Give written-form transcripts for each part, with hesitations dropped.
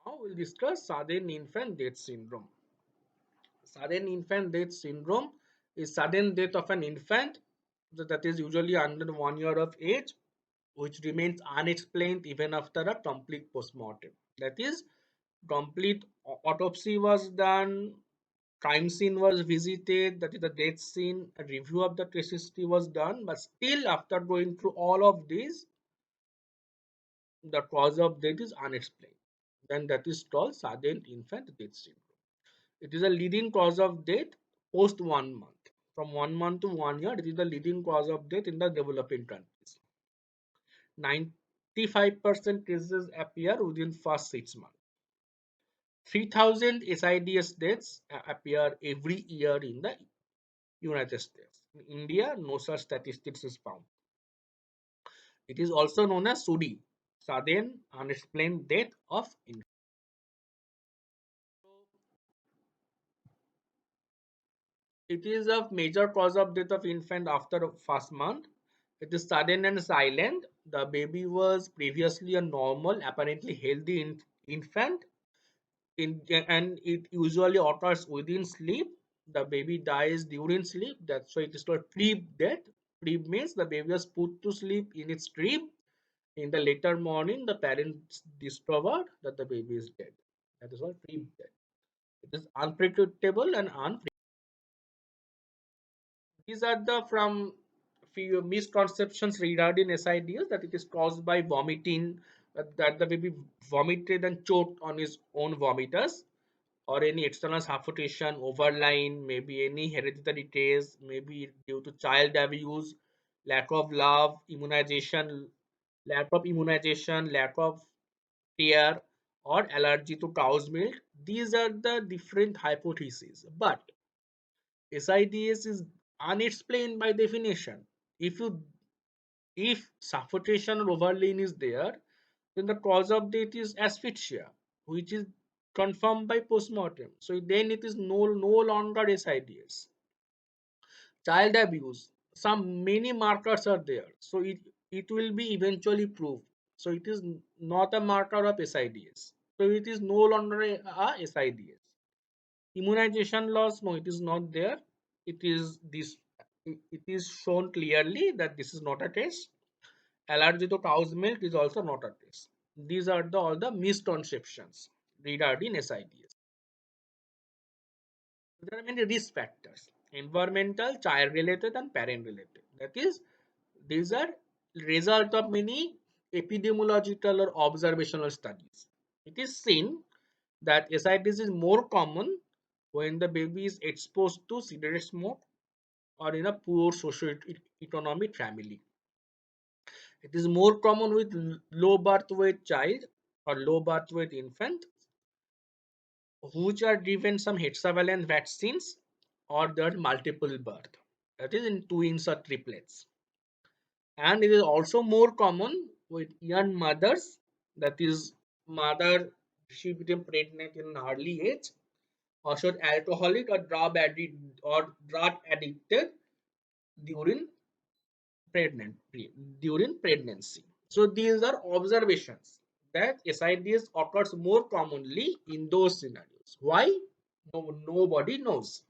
Now we'll discuss sudden infant death syndrome. Sudden infant death syndrome is sudden death of an infant that is usually under 1 year of age, which remains unexplained even after a complete postmortem. That is, complete autopsy was done, crime scene was visited, that is the death scene, a review of the case history was done, but still after going through all of this, the cause of death is unexplained. Then that is called sudden infant death syndrome. It is a leading cause of death post 1 month. From 1 month to 1 year, it is the leading cause of death in the developing countries. 95% cases appear within first 6 months. 3,000 SIDS deaths appear every year in the United States. In India, no such statistics is found. It is also known as SUDI, sudden unexplained death of infant. It is a major cause of death of infant after first month. It is sudden and silent. The baby was previously a normal, apparently healthy infant, and it usually occurs within sleep. The baby dies during sleep. That's why it is called crib death. Crib means the baby was put to sleep in its crib. In the later morning, the parents discovered that the baby is dead. That is called crib death. It is unpredictable and unpredictable. These are the from few misconceptions regarding SIDS, that it is caused by vomiting, that the baby vomited and choked on his own vomiters, or any external suffocation, overline, maybe any hereditary case, maybe due to child abuse, lack of love, immunization, lack of care, or allergy to cow's milk. These are the different hypotheses. But SIDS is unexplained by definition. If you if suffocation or overlean is there, then the cause of death is asphyxia, which is confirmed by postmortem. So then it is no longer SIDS. Child abuse, some many markers are there, so it will be eventually proved. So it is not a marker of SIDS. So it is no longer a SIDS. Immunization loss, no, it is not there. It is this. It is shown clearly that this is not a case. Allergy to cow's milk is also not a case. These are all the misconceptions regarding SIDS. There are many risk factors: environmental, child related, and parent related. That is, these are result of many epidemiological or observational studies. It is seen that SIDS is more common when the baby is exposed to cigarette smoke or in a poor socio-economic family. It is more common with low birth weight child or low birth weight infant, which are given some hexavalent vaccines, or there multiple birth. That is in twins or triplets. And it is also more common with young mothers, that is mother, she became pregnant in an early age, or should alcoholic or drug addicted during during pregnancy. So these are observations that SIDS occurs more commonly in those scenarios. Why? Nobody knows.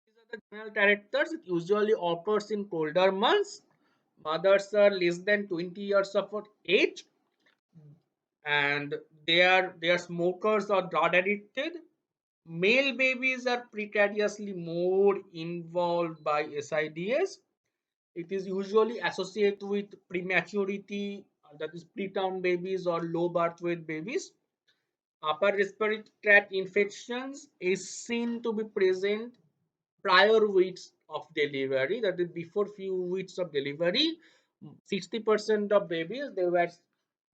These are the general characters. It usually occurs in colder months. Mothers are less than 20 years of age, and they are smokers or drug addicted. Male babies are precariously more involved by SIDS. It is usually associated with prematurity, that is preterm babies or low birth weight babies. Upper respiratory tract infections is seen to be present prior weeks of delivery, that is before few weeks of delivery. 60% of babies,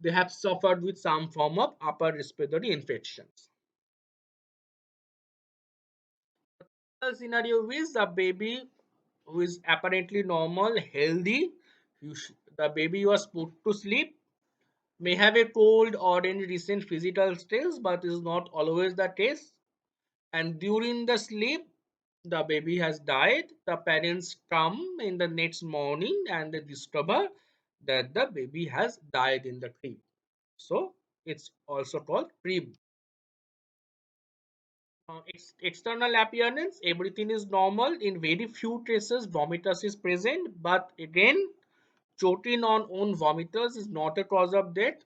they have suffered with some form of upper respiratory infections. The scenario is the baby who is apparently normal, healthy, the baby was put to sleep, may have a cold or any recent physical stress, but is not always the case. And during the sleep, the baby has died. The parents come in the next morning and they discover that the baby has died in the crib. So It's also called pre. External appearance, everything is normal. In very few traces, vomitus is present. But again, choking on own vomitus is not a cause of death.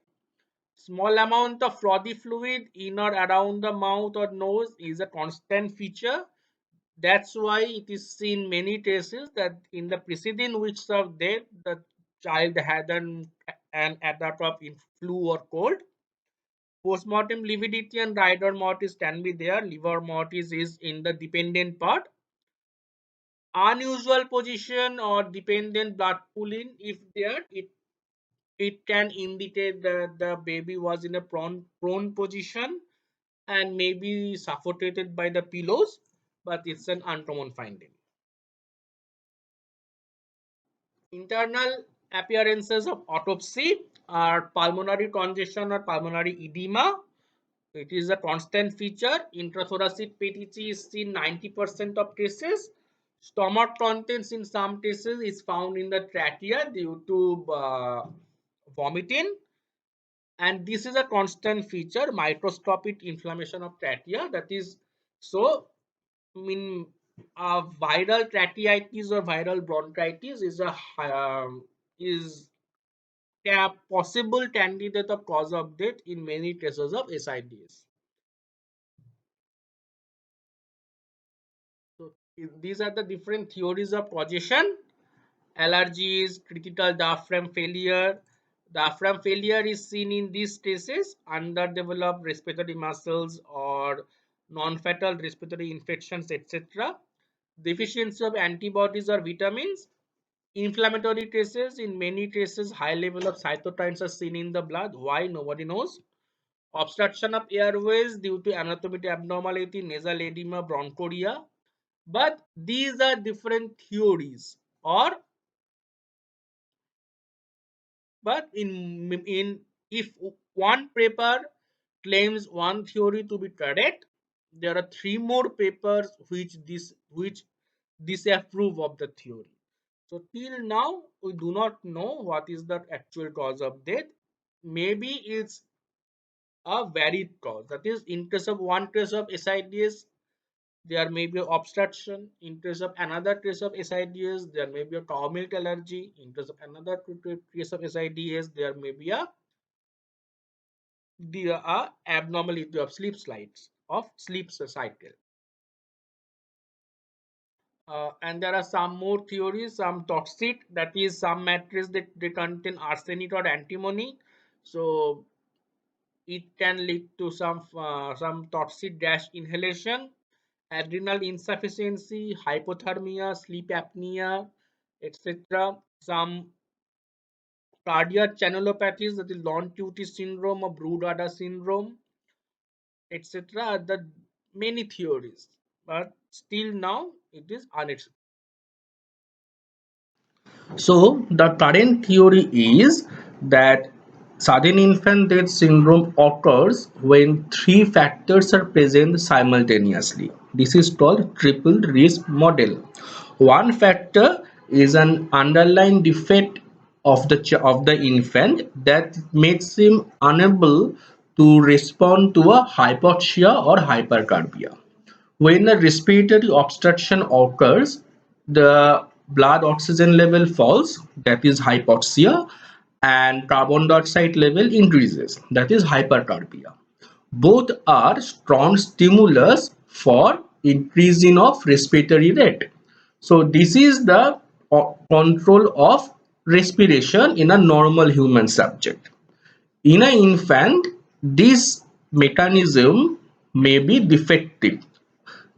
Small amount of frothy fluid in or around the mouth or nose is a constant feature. That's why it is seen many cases that in the preceding weeks of death, the child had an attack of flu or cold. Postmortem lividity and rigor mortis can be there. Liver mortis is in the dependent part. Unusual position or dependent blood pooling, if there, it can indicate that the baby was in a prone position and maybe suffocated by the pillows, but it's an uncommon finding. Internal appearances of autopsy are pulmonary congestion or pulmonary edema. It is a constant feature. Intrathoracic petechiae is seen 90% of cases. Stomach contents in some cases is found in the trachea due to vomiting. And this is a constant feature, microscopic inflammation of trachea. That is so, I mean, viral tracheitis or viral bronchitis is a possible candidate of cause of death in many cases of SIDS. So these are the different theories of causation. Allergies, critical diaphragm failure. Diaphragm failure is seen in these cases, underdeveloped respiratory muscles or non-fatal respiratory infections, etc. Deficiency of antibodies or vitamins. Inflammatory cases, in many cases, high level of cytokines are seen in the blood. Why? Nobody knows. Obstruction of airways due to anatomic abnormality, nasal edema, bronchoria. But these are different theories, or but in if one paper claims one theory to be correct, there are three more papers which disapprove of the theory. So till now we do not know what is the actual cause of death. Maybe it's a varied cause. That is, in case of one case of SIDS, there may be obstruction. In case of another case of SIDS, there may be a cow milk allergy. In case of another case of SIDS, there may be a abnormality of sleep cycle. And there are some more theories, some toxic, that is some mattress that they contain arsenic or antimony. So it can lead to some toxic gas inhalation, adrenal insufficiency, hypothermia, sleep apnea, etc. Some cardiac channelopathies, that is long QT syndrome or Brugada syndrome, etc. are the many theories, but still now it is unexplained. So the current theory is that sudden infant death syndrome occurs when three factors are present simultaneously. This is called triple risk model. One factor is an underlying defect of the infant that makes him unable to respond to a hypoxia or hypercarbia. When a respiratory obstruction occurs, the blood oxygen level falls, that is hypoxia, and carbon dioxide level increases, that is hypercarbia. Both are strong stimulus for increasing of respiratory rate. So this is the control of respiration in a normal human subject. In an infant, this mechanism may be defective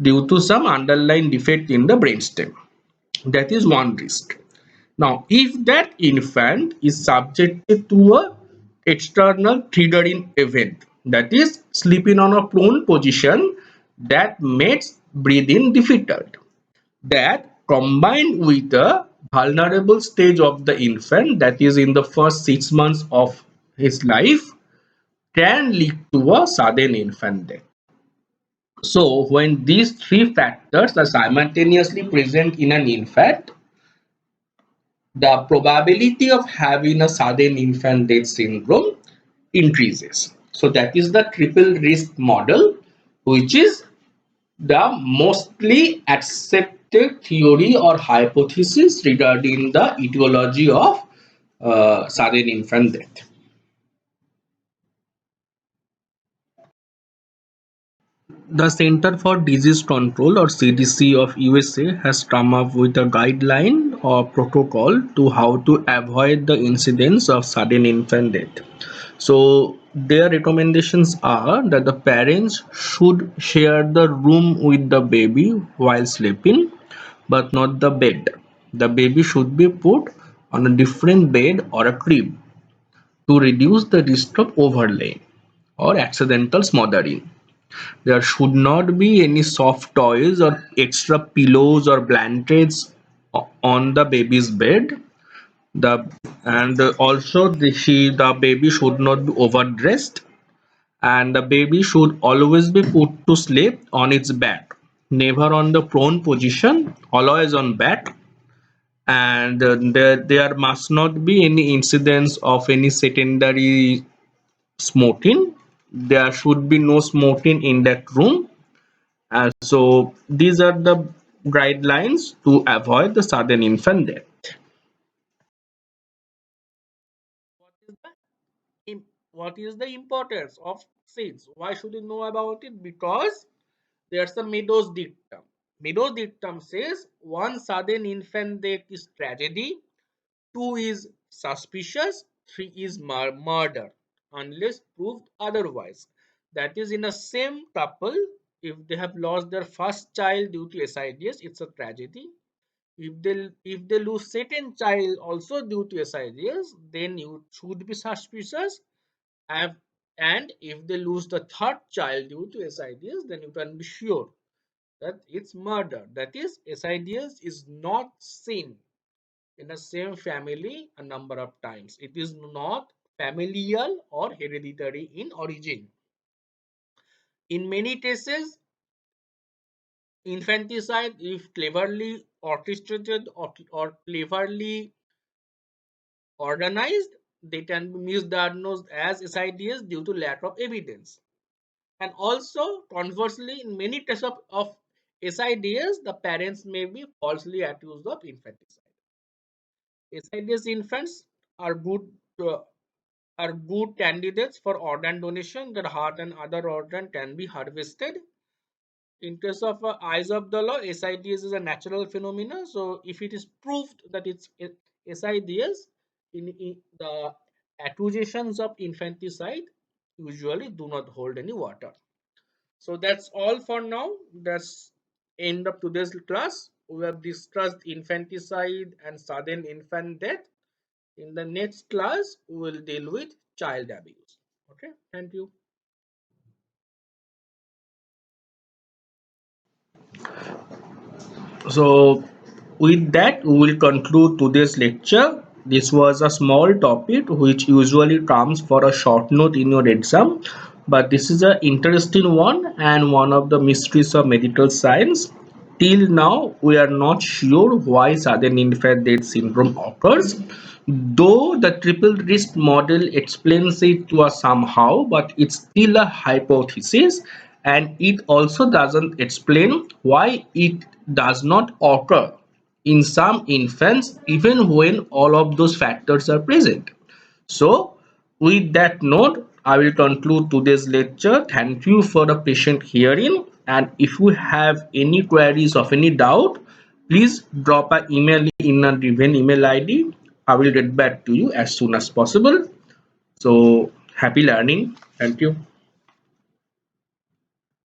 due to some underlying defect in the brainstem. That is one risk. Now, if that infant is subjected to a external triggering event, that is sleeping on a prone position that makes breathing difficult, that combined with a vulnerable stage of the infant, that is in the first 6 months of his life, can lead to a sudden infant death. So when these three factors are simultaneously present in an infant, the probability of having a sudden infant death syndrome increases. So that is the triple risk model, which is the mostly accepted theory or hypothesis regarding the etiology of sudden infant death. The Center for Disease Control or CDC of USA has come up with a guideline or protocol to how to avoid the incidence of sudden infant death. So their recommendations are that the parents should share the room with the baby while sleeping, but not the bed. The baby should be put on a different bed or a crib to reduce the risk of overlaying or accidental smothering. There should not be any soft toys or extra pillows or blankets on the baby's bed. The and also the baby should not be overdressed, and the baby should always be put to sleep on its back, never on the prone position, always on back. And there must not be any incidence of any secondary smoking. There should be no smoking in that room. So these are the guidelines to avoid the sudden infant death. What is what is the importance of SIDS? Why should you know about it? Because there's a Meadows dictum. Meadows dictum says one sudden infant death is tragedy, two is suspicious, three is murder, unless proved otherwise. That is, in a same couple, if they have lost their first child due to SIDS, it's a tragedy. If they lose second child also due to SIDS, then you should be suspicious. And and if they lose the third child due to SIDS, then you can be sure that it's murder. That is, SIDS is not seen in the same family a number of times. It is not familial or hereditary in origin. In many cases, infanticide, if cleverly orchestrated or cleverly organized, they can be misdiagnosed as SIDS due to lack of evidence. And also, conversely, in many cases of SIDS, the parents may be falsely accused of infanticide. SIDS infants are uh, good candidates for organ donation. Their heart and other organ can be harvested. In case of eyes of the law, SIDS is a natural phenomenon. So if it is proved that it's SIDS, the accusations of infanticide usually do not hold any water. So that's all for now. That's end of today's class. We have discussed infanticide and sudden infant death. In the next class, we will deal with child abuse. Okay, thank you. So, with that, we will conclude today's lecture. This was a small topic which usually comes for a short note in your exam, but this is an interesting one and one of the mysteries of medical science. Till now, we are not sure why sudden infant death syndrome occurs, though the triple risk model explains it to us somehow, but it's still a hypothesis, and it also doesn't explain why it does not occur in some infants even when all of those factors are present. So, with that note, I will conclude today's lecture. Thank you for the patient hearing. And if you have any queries of any doubt, please drop an email in a given email ID. I will get back to you as soon as possible. So, happy learning. Thank you.